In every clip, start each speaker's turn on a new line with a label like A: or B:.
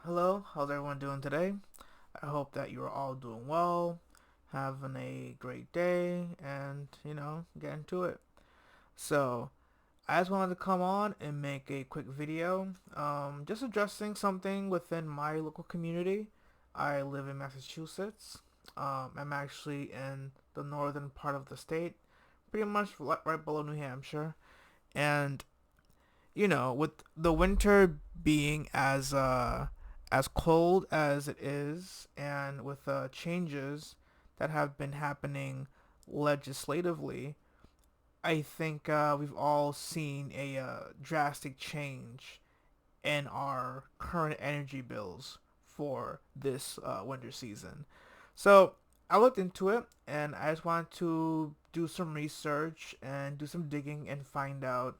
A: Hello, how's everyone doing today? I hope that you're all doing well, having a great day, and get into it. So, I just wanted to come on and make a quick video, just addressing something within my local community. I live in Massachusetts. I'm actually in the northern part of the state, pretty much right below New Hampshire. And with the winter being as cold as it is, and with changes that have been happening legislatively, I think we've all seen a drastic change in our current energy bills for this winter season. So I looked into it, and I just wanted to do some research and do some digging and find out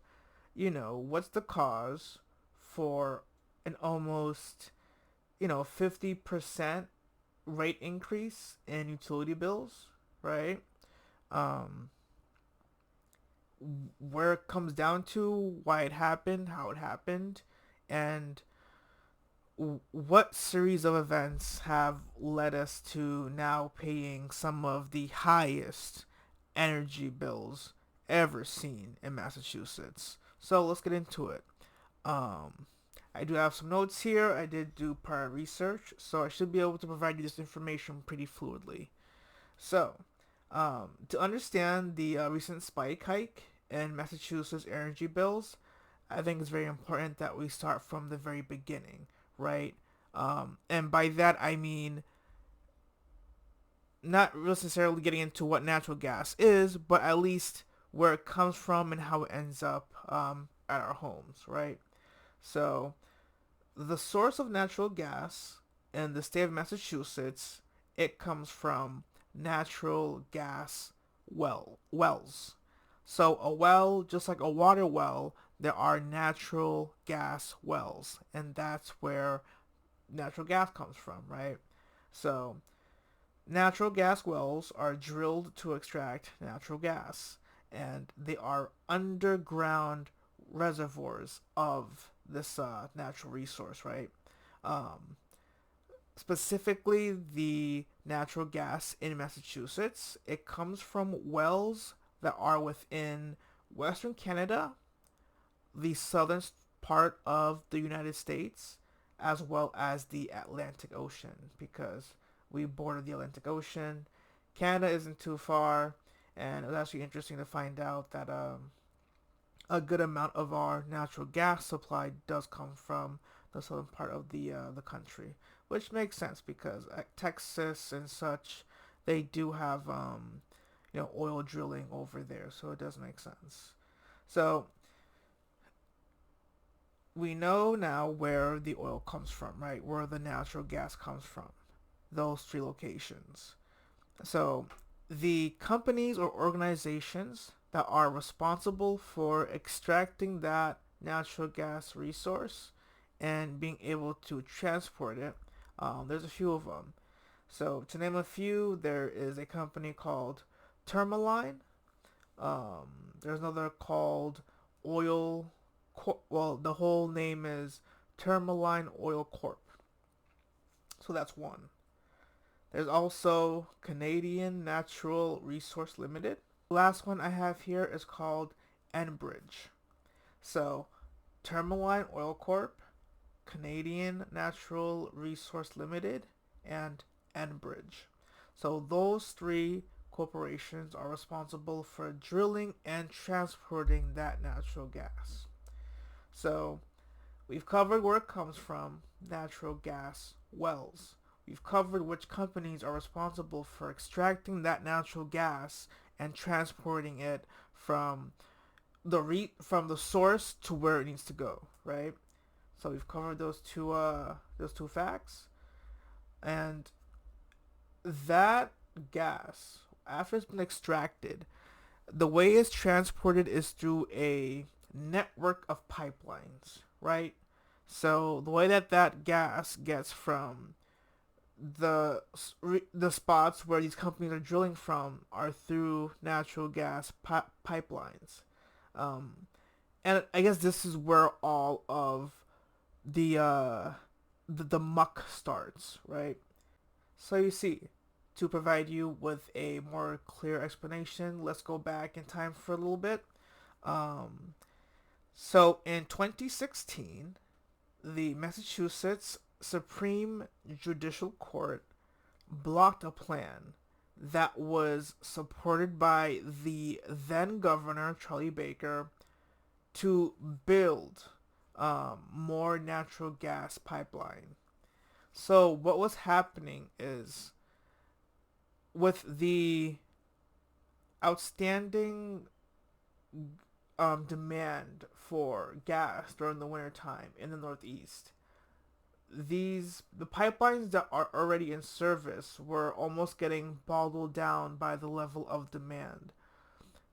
A: what's the cause for an almost, 50% rate increase in utility bills, right? Um, where it comes down to, why it happened, how it happened, and what series of events have led us to now paying some of the highest energy bills ever seen in Massachusetts. So let's get into it. Um, I do have some notes here. I did do prior research, so I should be able to provide you this information pretty fluidly. So, to understand the recent spike hike in Massachusetts energy bills, I think it's very important that we start from the very beginning, right? And by that I mean not necessarily getting into what natural gas is, but at least where it comes from and how it ends up at our homes, right? So, the source of natural gas in the state of Massachusetts, it comes from natural gas wells. So a well, just like a water well, there are natural gas wells, and that's where natural gas comes from, right? So natural gas wells are drilled to extract natural gas, and they are underground reservoirs of this natural resource, right? Um, Specifically, the natural gas in Massachusetts, it comes from wells that are within Western Canada, the southern part of the United States, as well as the Atlantic Ocean, because we border the Atlantic Ocean. Canada isn't too far, and it was actually interesting to find out that a good amount of our natural gas supply does come from the southern part of the country, which makes sense because Texas and such, they do have oil drilling over there, so it does make sense. So we know now where the oil comes from, right? Where the natural gas comes from. Those three locations. So the companies or organizations that are responsible for extracting that natural gas resource and being able to transport it, there's a few of them. So to name a few, there is a company called Tourmaline. There's another called Oil. Well, the whole name is Tourmaline Oil Corp. So that's one. There's also Canadian Natural Resource Limited. The last one I have here is called Enbridge. So, Tourmaline Oil Corp, Canadian Natural Resource Limited, and Enbridge. So, those three corporations are responsible for drilling and transporting that natural gas. So, we've covered where it comes from, natural gas wells. We've covered which companies are responsible for extracting that natural gas and transporting it from from the source to where it needs to go, right? So we've covered those two facts, and that gas, after it's been extracted, the way it's transported is through a network of pipelines, right? So the way that gas gets from the the spots where these companies are drilling from are through natural gas pipelines, um, and I guess this is where all of the uh, the muck starts, right? So you see, to provide you with a more clear explanation, let's go back in time for a little bit. Um, so in 2016, the Massachusetts Supreme Judicial Court blocked a plan that was supported by the then governor, Charlie Baker, to build more natural gas pipeline. So what was happening is with the outstanding demand for gas during the winter time in the Northeast, the pipelines that are already in service were almost getting bottled down by the level of demand.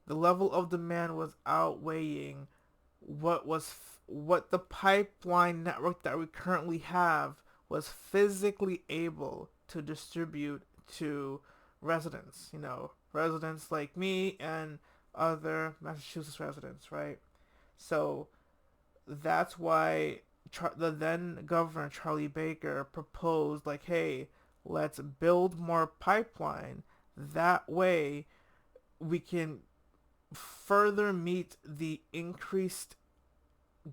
A: The level of demand was outweighing what the pipeline network that we currently have was physically able to distribute to residents, residents like me and other Massachusetts residents, right? So that's why the then governor Charlie Baker proposed, like, hey, let's build more pipeline. That way we can further meet the increased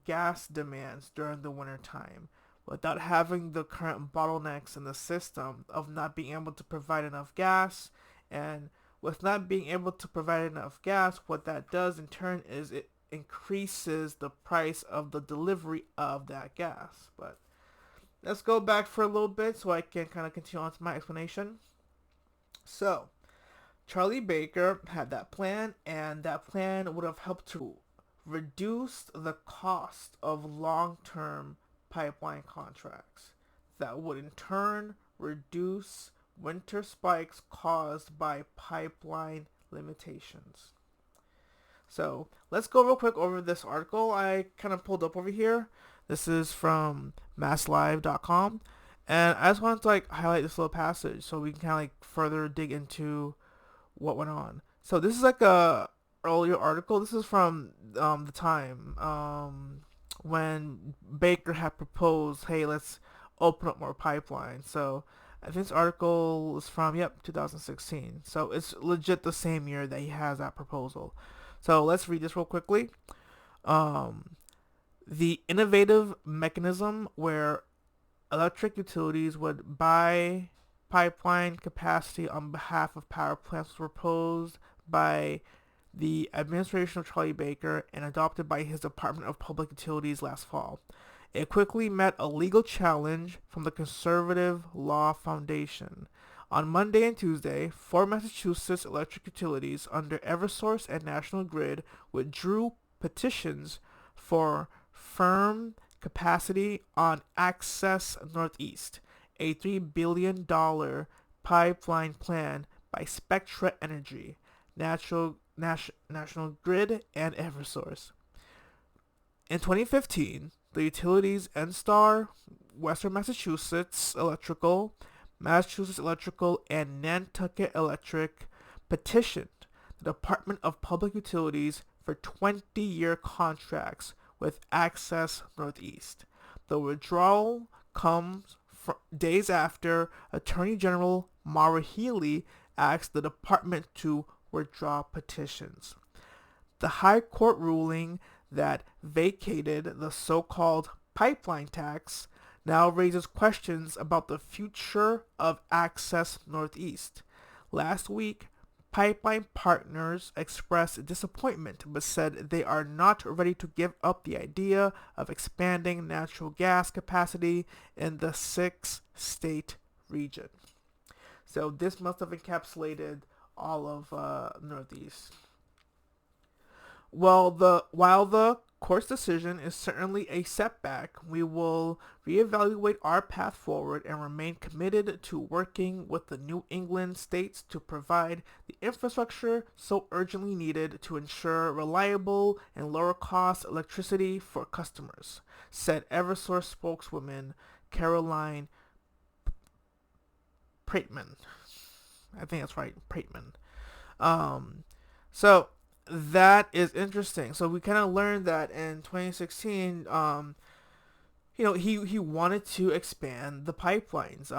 A: gas demands during the winter time without having the current bottlenecks in the system of not being able to provide enough gas. And with not being able to provide enough gas, what that does in turn is it increases the price of the delivery of that gas. But let's go back for a little bit so I can kind of continue on to my explanation. So Charlie Baker had that plan, and that plan would have helped to reduce the cost of long-term pipeline contracts. That would in turn reduce winter spikes caused by pipeline limitations. So let's go real quick over this article I kind of pulled up over here. This is from masslive.com. And I just wanted to like highlight this little passage so we can kind of like further dig into what went on. So this is like a earlier article. This is from the time when Baker had proposed, hey, let's open up more pipelines. So I think this article is from 2016. So it's legit the same year that he has that proposal. So let's read this real quickly. Um, the innovative mechanism where electric utilities would buy pipeline capacity on behalf of power plants was proposed by the administration of Charlie Baker and adopted by his Department of Public Utilities last fall. It quickly met a legal challenge from the Conservative Law Foundation. On Monday and Tuesday, four Massachusetts electric utilities under Eversource and National Grid withdrew petitions for firm capacity on Access Northeast, a $3 billion pipeline plan by Spectra Energy, National Grid, and Eversource. In 2015, the utilities NSTAR, Western Massachusetts Electrical, Massachusetts Electrical, and Nantucket Electric petitioned the Department of Public Utilities for 20-year contracts with Access Northeast. The withdrawal comes days after Attorney General Maura Healey asked the department to withdraw petitions. The High Court ruling that vacated the so-called pipeline tax now raises questions about the future of Access Northeast. Last week, pipeline partners expressed disappointment but said they are not ready to give up the idea of expanding natural gas capacity in the 6-state region. So this must have encapsulated all of Northeast. While the court's decision is certainly a setback, we will reevaluate our path forward and remain committed to working with the New England states to provide the infrastructure so urgently needed to ensure reliable and lower-cost electricity for customers, said Eversource spokeswoman Caroline Prateman. I think that's right, Prateman. So that is interesting. So we kind of learned that in 2016, he wanted to expand the pipelines.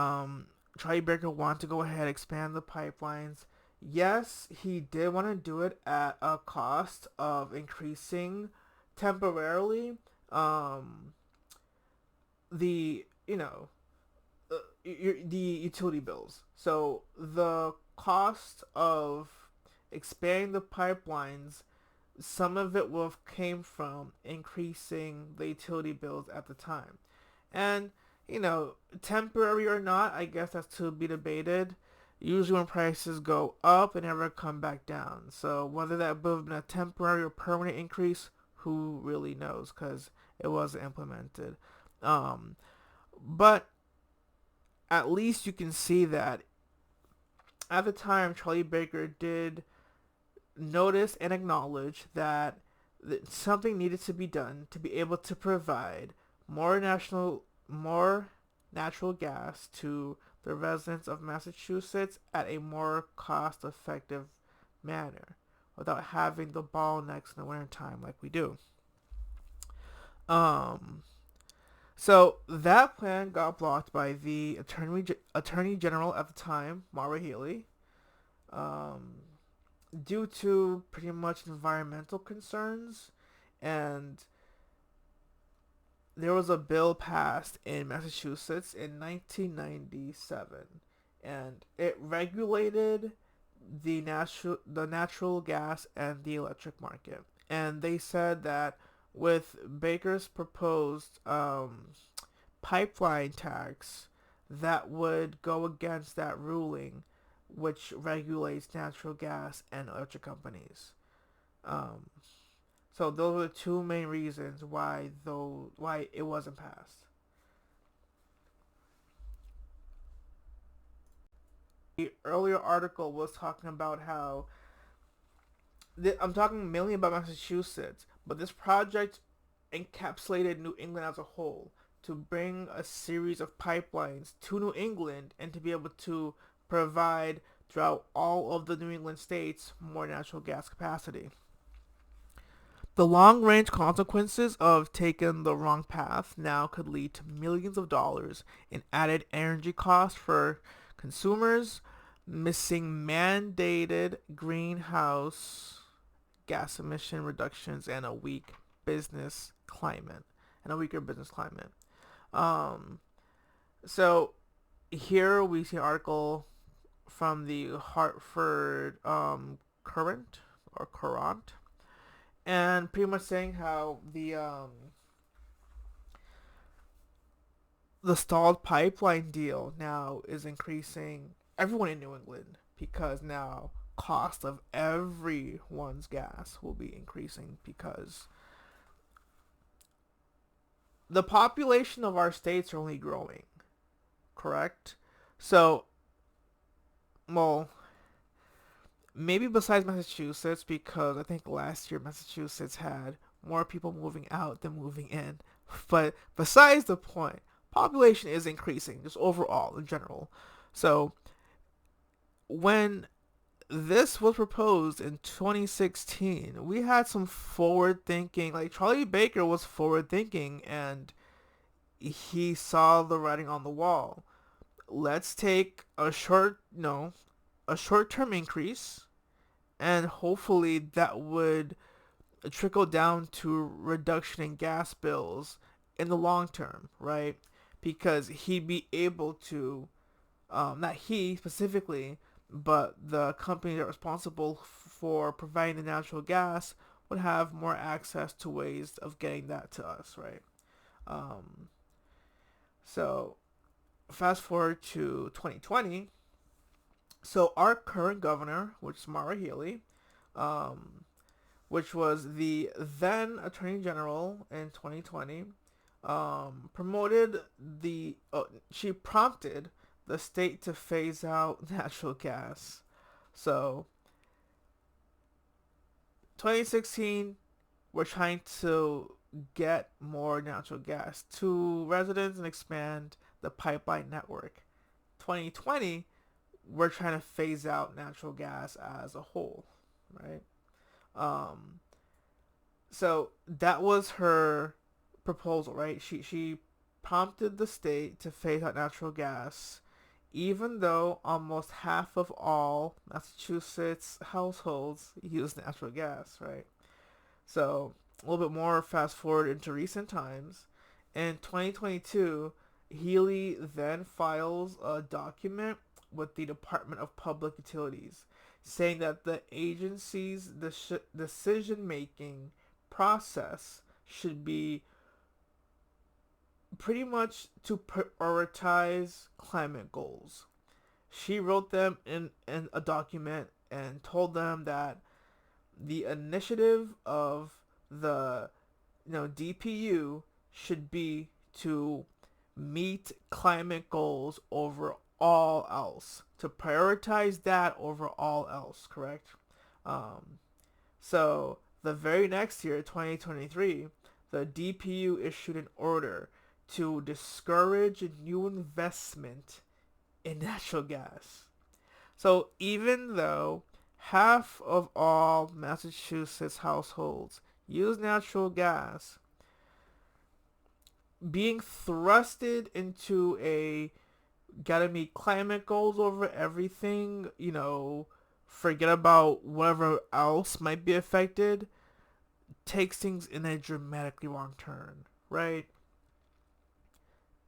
A: Charlie Baker wanted to go ahead and expand the pipelines. Yes, he did want to do it at a cost of increasing temporarily um, the the utility bills. So the cost of expanding the pipelines, some of it will have came from increasing the utility bills at the time. And, temporary or not, I guess that's to be debated. Usually when prices go up, they never come back down. So whether that would have been a temporary or permanent increase, who really knows? Because it wasn't implemented. Um, but at least you can see that at the time, Charlie Baker did notice and acknowledge that something needed to be done to be able to provide more natural gas to the residents of Massachusetts at a more cost-effective manner without having the bottlenecks in the wintertime like we do. Um, so that plan got blocked by the attorney general at the time, Mara Healey, um, due to pretty much environmental concerns. And there was a bill passed in Massachusetts in 1997, and it regulated the natural gas and the electric market. And they said that with Baker's proposed pipeline tax, that would go against that ruling, which regulates natural gas and electric companies. Um, so those are the two main reasons why it wasn't passed. The earlier article was talking about how I'm talking mainly about Massachusetts, but this project encapsulated New England as a whole to bring a series of pipelines to New England and to be able to provide throughout all of the New England states more natural gas capacity. The long range consequences of taking the wrong path now could lead to millions of dollars in added energy costs for consumers, missing mandated greenhouse gas emission reductions, and a business climate weaker business climate. Um, so here we see an article from the Hartford Current or Courant, and pretty much saying how the stalled pipeline deal now is increasing everyone in New England because now cost of everyone's gas will be increasing because the population of our states are only growing, correct? So, well, maybe besides Massachusetts, because I think last year Massachusetts had more people moving out than moving in. But besides the point, population is increasing just overall in general. So when this was proposed in 2016, we had some forward thinking. Like Charlie Baker was forward thinking, and he saw the writing on the wall. Let's take a short term increase, and hopefully that would trickle down to reduction in gas bills in the long term, right? Because he'd be able to, not he specifically, but the company that are responsible for providing the natural gas would have more access to ways of getting that to us, right? Um, so fast forward to 2020. So our current governor, which is Mara Healey, um, which was the then Attorney General in 2020, promoted she prompted the state to phase out natural gas. So 2016, we're trying to get more natural gas to residents and expand the pipeline network. 2020, we're trying to phase out natural gas as a whole, right? So that was her proposal, right? She prompted the state to phase out natural gas, even though almost half of all Massachusetts households use natural gas, right? So, a little bit more fast forward into recent times. In 2022, Healy then files a document with the Department of Public Utilities saying that the agency's decision making process should be pretty much to prioritize climate goals. She wrote them in a document and told them that the initiative of the DPU should be to meet climate goals over all else, to prioritize that over all else, correct? Um, so the very next year, 2023, the DPU issued an order to discourage new investment in natural gas. So even though half of all Massachusetts households use natural gas, being thrusted into a gotta meet climate goals over everything, forget about whatever else might be affected, takes things in a dramatically wrong turn, right?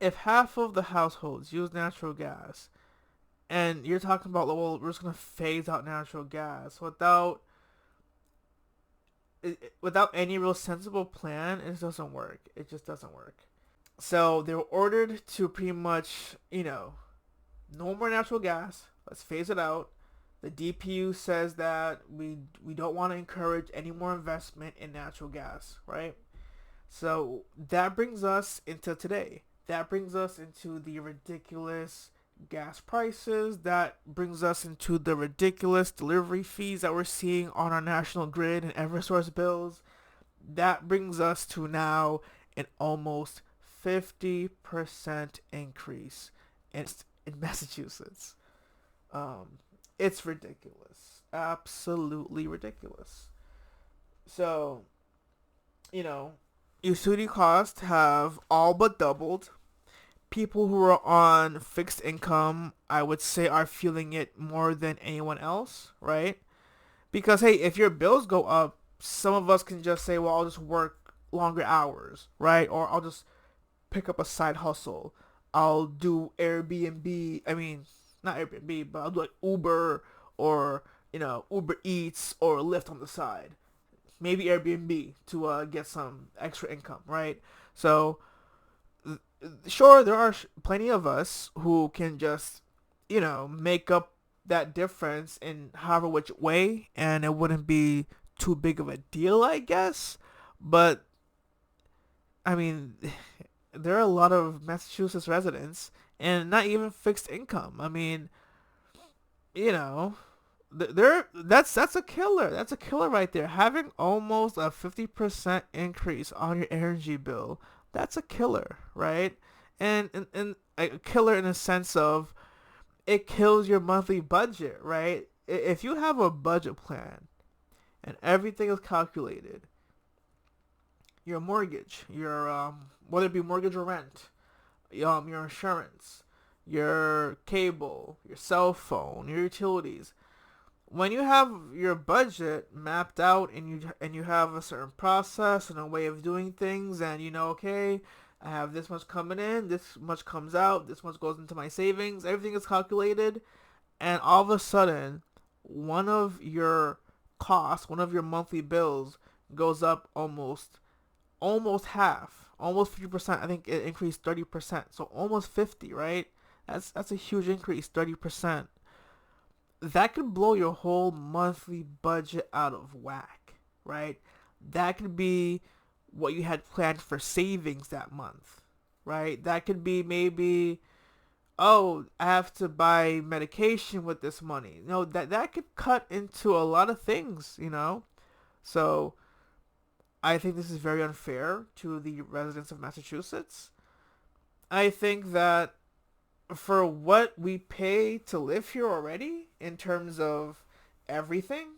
A: If half of the households use natural gas, and you're talking about, well, we're just gonna phase out natural gas without any real sensible plan, it doesn't work. It just doesn't work. So they were ordered to pretty much, no more natural gas. Let's phase it out. The DPU says that we don't want to encourage any more investment in natural gas, right? So that brings us into today. That brings us into the ridiculous gas prices. That brings us into the ridiculous delivery fees that we're seeing on our national grid and Eversource bills. That brings us to now an almost 50% increase in Massachusetts. It's ridiculous. Absolutely ridiculous. So, utility costs have all but doubled. People who are on fixed income, I would say, are feeling it more than anyone else, right? Because, hey, if your bills go up, some of us can just say, well, I'll just work longer hours, right? Or I'll just pick up a side hustle. I'll do Airbnb. I mean, not Airbnb, but I'll do like Uber or, Uber Eats or Lyft on the side. Maybe Airbnb to get some extra income, right? So, sure, there are plenty of us who can just, make up that difference in however which way, and it wouldn't be too big of a deal, I guess. But, I mean, there are a lot of Massachusetts residents and not even fixed income. I mean, you know, that's a killer. That's a killer right there. Having almost a 50% increase on your energy bill, that's a killer, right? And a killer in a sense of it kills your monthly budget, right? If you have a budget plan and everything is calculated, your mortgage, your whether it be mortgage or rent, your insurance, your cable, your cell phone, your utilities. When you have your budget mapped out and you have a certain process and a way of doing things, and okay, I have this much coming in, this much comes out, this much goes into my savings, everything is calculated, and all of a sudden, one of your costs, one of your monthly bills goes up almost half, almost 50%. I think it increased 30%, so almost 50, right? That's a huge increase, 30%. That could blow your whole monthly budget out of whack, right? That could be what you had planned for savings that month, right? That could be maybe, oh, I have to buy medication with this money. That could cut into a lot of things. So I think this is very unfair to the residents of Massachusetts. I think that for what we pay to live here already, in terms of everything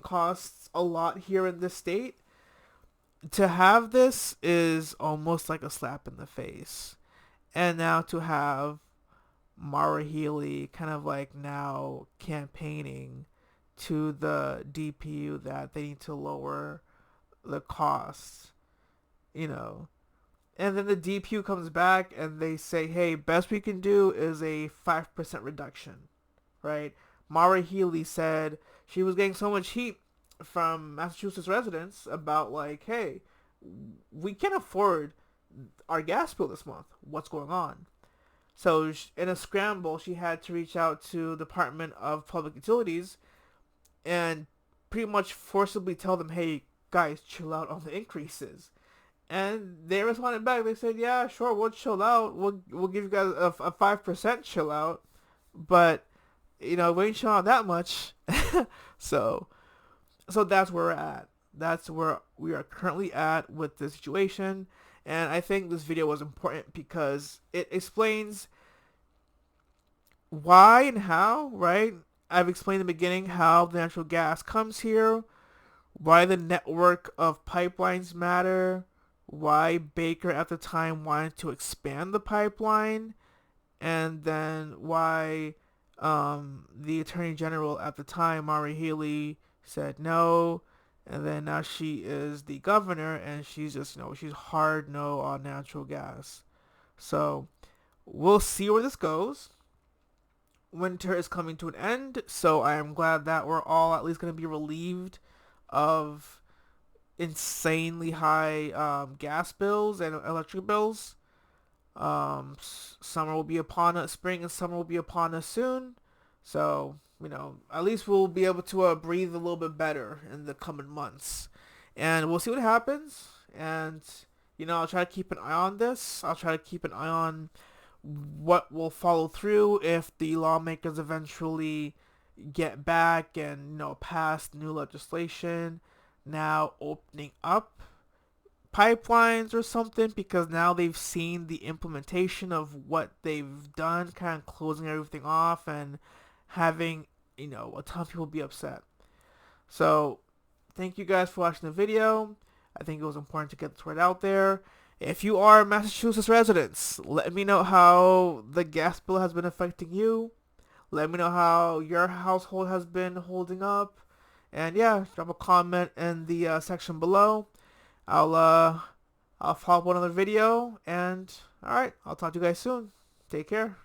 A: costs a lot here in this state. To have this is almost like a slap in the face. And now to have Mara Healy kind of like now campaigning to the DPU that they need to lower the costs, you know. And then the DPU comes back and they say, hey, best we can do is a 5% reduction, right? Mara Healy said she was getting so much heat from Massachusetts residents about, like, hey, we can't afford our gas bill this month. What's going on? So in a scramble, she had to reach out to the Department of Public Utilities and pretty much forcibly tell them, hey, guys, chill out on the increases. And they responded back. They said, yeah, sure, we'll chill out. We'll give you guys a 5% chill out. But, we ain't chilling out that much. so so that's where we're at. That's where we are currently at with the situation. And I think this video was important because it explains why and how, right? I've explained in the beginning how the natural gas comes here, why the network of pipelines matter, why Baker at the time wanted to expand the pipeline, and then why the Attorney General at the time, Mari Healy, said no, and then now she is the governor, and she's just, she's hard no on natural gas. So we'll see where this goes. Winter is coming to an end, so I am glad that we're all at least going to be relieved of insanely high gas bills and electric bills. Summer will be upon us. Spring and summer will be upon us soon. So, at least we'll be able to breathe a little bit better in the coming months. And we'll see what happens. And, I'll try to keep an eye on this. I'll try to keep an eye on what will follow through if the lawmakers eventually get back and, pass new legislation now opening up pipelines or something, because now they've seen the implementation of what they've done, kind of closing everything off and having, a ton of people be upset. So thank you guys for watching the video. I think it was important to get this word out there. If you are Massachusetts residents, let me know how the gas bill has been affecting you. Let me know how your household has been holding up. And yeah, drop a comment in the section below. I'll follow up with another video, and alright, I'll talk to you guys soon. Take care.